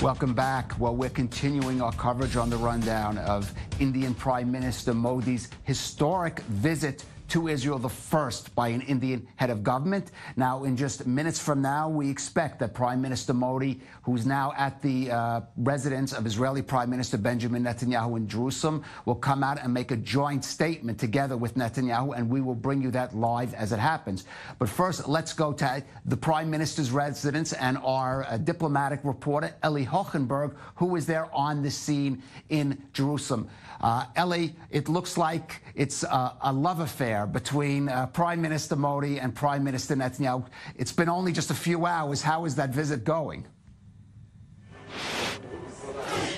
Welcome back. Well, we're continuing our coverage on the rundown of Indian Prime Minister Modi's historic visit to Israel, the first by an Indian head of government. Now, in just minutes from now, we expect that Prime Minister Modi, who's now at the residence of Israeli Prime Minister Benjamin Netanyahu in Jerusalem, will come out and make a joint statement together with Netanyahu, and we will bring you that live as it happens. But first, let's go to the Prime Minister's residence and our diplomatic reporter, Eli Hochenberg, who is there on the scene in Jerusalem. Eli, it looks like it's a love affair between Prime Minister Modi and Prime Minister Netanyahu. It's been only just a few hours. How is that visit going?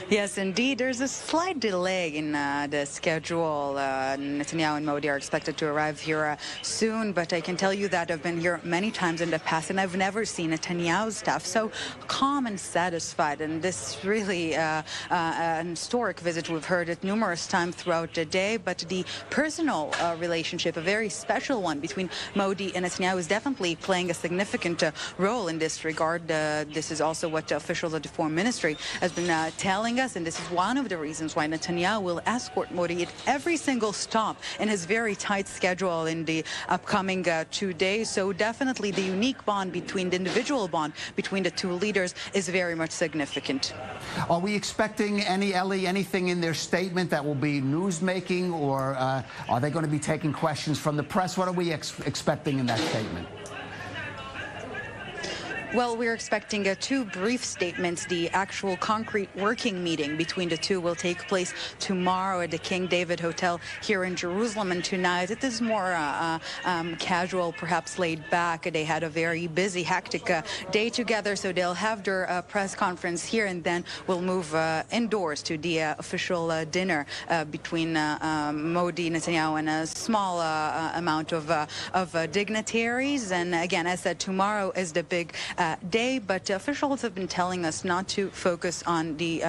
Yes, indeed. There's a slight delay in the schedule. Netanyahu and Modi are expected to arrive here soon, but I can tell you that I've been here many times in the past, and I've never seen Netanyahu's staff so calm and satisfied. And this really an historic visit. We've heard it numerous times throughout the day, but the personal relationship, a very special one between Modi and Netanyahu, is definitely playing a significant role in this regard. This is also what the officials of the Foreign Ministry has been telling us, and this is one of the reasons why Netanyahu will escort Modi at every single stop in his very tight schedule in the upcoming 2 days. So definitely the unique bond between the individual bond between the two leaders is very much significant. Are we expecting anything in their statement that will be news-making, or are they going to be taking questions from the press? What are we expecting in that statement? Well, we're expecting two brief statements. The actual concrete working meeting between the two will take place tomorrow at the King David Hotel here in Jerusalem. And tonight, it is more casual, perhaps laid back. They had a very busy, hectic day together, so they'll have their press conference here, and then we'll move indoors to the official dinner between Modi, Netanyahu, and a small amount of dignitaries. And again, as said, tomorrow is the big day, but officials have been telling us not to focus on the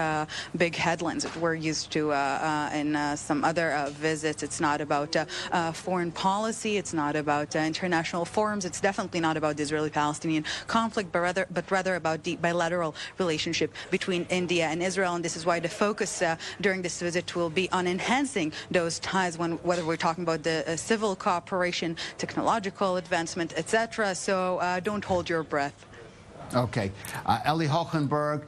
big headlines that we're used to in some other visits. It's not about foreign policy. It's not about international forums. It's definitely not about the Israeli-Palestinian conflict, but rather about the bilateral relationship between India and Israel. And this is why the focus during this visit will be on enhancing those ties, whether we're talking about the civil cooperation, technological advancement, etc. So don't hold your breath. Okay. Eli Hochenberg,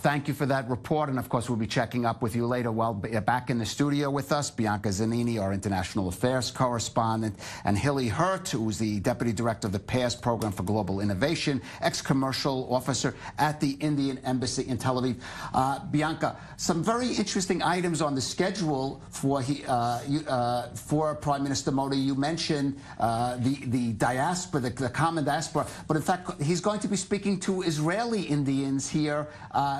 thank you for that report. And, of course, we'll be checking up with you later. Well, back in the studio with us, Bianca Zanini, our international affairs correspondent, and Hilly Hurt, who's the deputy director of the PASS Program for Global Innovation, ex-commercial officer at the Indian Embassy in Tel Aviv. Bianca, some very interesting items on the schedule for Prime Minister Modi. You mentioned the diaspora, the common diaspora, but in fact, he's going to be speaking to Israeli Indians here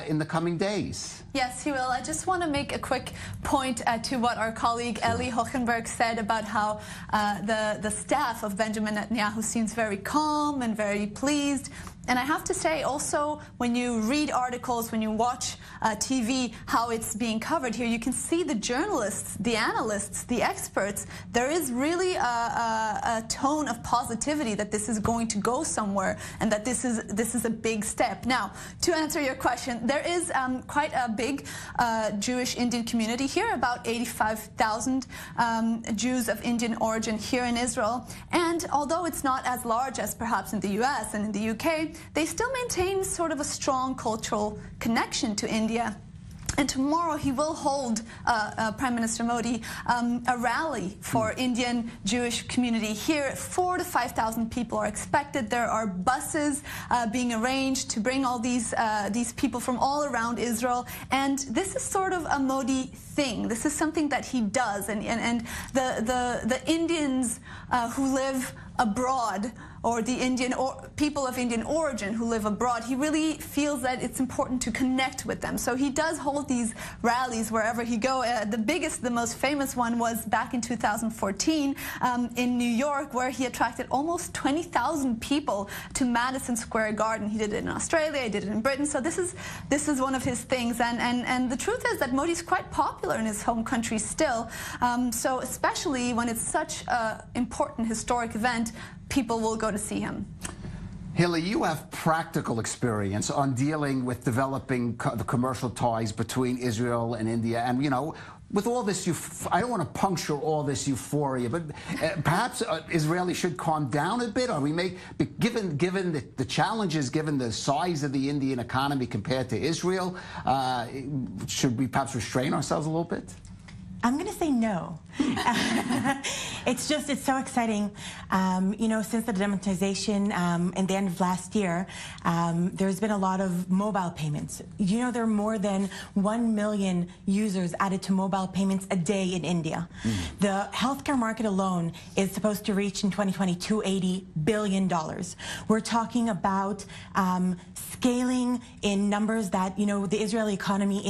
in the coming days. Yes, he will. I just want to make a quick point to what our colleague Eli Hochenberg said about how the staff of Benjamin Netanyahu seems very calm and very pleased. And I have to say also, when you read articles, when you watch TV, how it's being covered here, you can see the journalists, the analysts, the experts. There is really a tone of positivity that this is going to go somewhere, and that this is a big step. Now, to answer your question, there is quite a big Jewish Indian community here, about 85,000 Jews of Indian origin here in Israel. And although it's not as large as perhaps in the US and in the UK, they still maintain sort of a strong cultural connection to India. And tomorrow he will hold, Prime Minister Modi, a rally for Indian Jewish community here. 4,000 to 5,000 people are expected. There are buses being arranged to bring all these people from all around Israel. And this is sort of a Modi thing. This is something that he does. And the Indians who live abroad, or the people of Indian origin who live abroad, he really feels that it's important to connect with them. So he does hold these rallies wherever he goes. The biggest, the most famous one was back in 2014 in New York, where he attracted almost 20,000 people to Madison Square Garden. He did it in Australia, he did it in Britain. So this is one of his things. And the truth is that Modi's quite popular in his home country still. So especially when it's such an important historic event, people will go to see him. Hilly, you have practical experience on dealing with developing the commercial ties between Israel and India. And, you know, with all this, I don't want to puncture all this euphoria, but perhaps Israeli should calm down a bit. Or given the challenges, given the size of the Indian economy compared to Israel, should we perhaps restrain ourselves a little bit? I'm going to say no. It's so exciting. You know, since the demonetization in the end of last year, there's been a lot of mobile payments. You know, there are more than 1 million users added to mobile payments a day in India. The healthcare market alone is supposed to reach in 2020 $280 billion. We're talking about scaling in numbers that, you know, the Israeli economy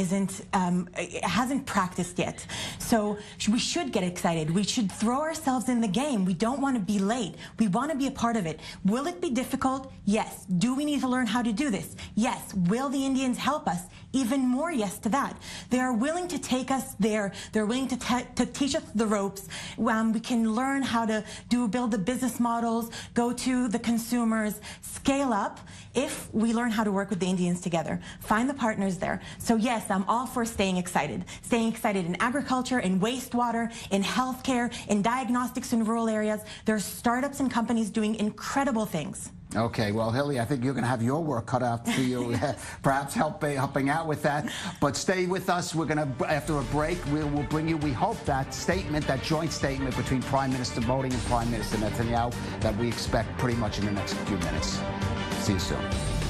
hasn't practiced yet. So we should get excited. We should throw ourselves in the game. We don't want to be late. We want to be a part of it. Will it be difficult? Yes. Do we need to learn how to do this? Yes. Will the Indians help us? Even more yes to that. They are willing to take us there. They're willing to teach us the ropes. We can learn how to build the business models, go to the consumers, scale up if we learn how to work with the Indians together. Find the partners there. So yes, I'm all for staying excited. Staying excited in agriculture, in wastewater, in healthcare, in diagnostics in rural areas. There are startups and companies doing incredible things. Okay, well, Hilly, I think you're going to have your work cut out for you, perhaps helping out with that. But stay with us. We're going to, after a break, we'll bring you, we hope, that statement, that joint statement between Prime Minister Modi and Prime Minister Netanyahu that we expect pretty much in the next few minutes. See you soon.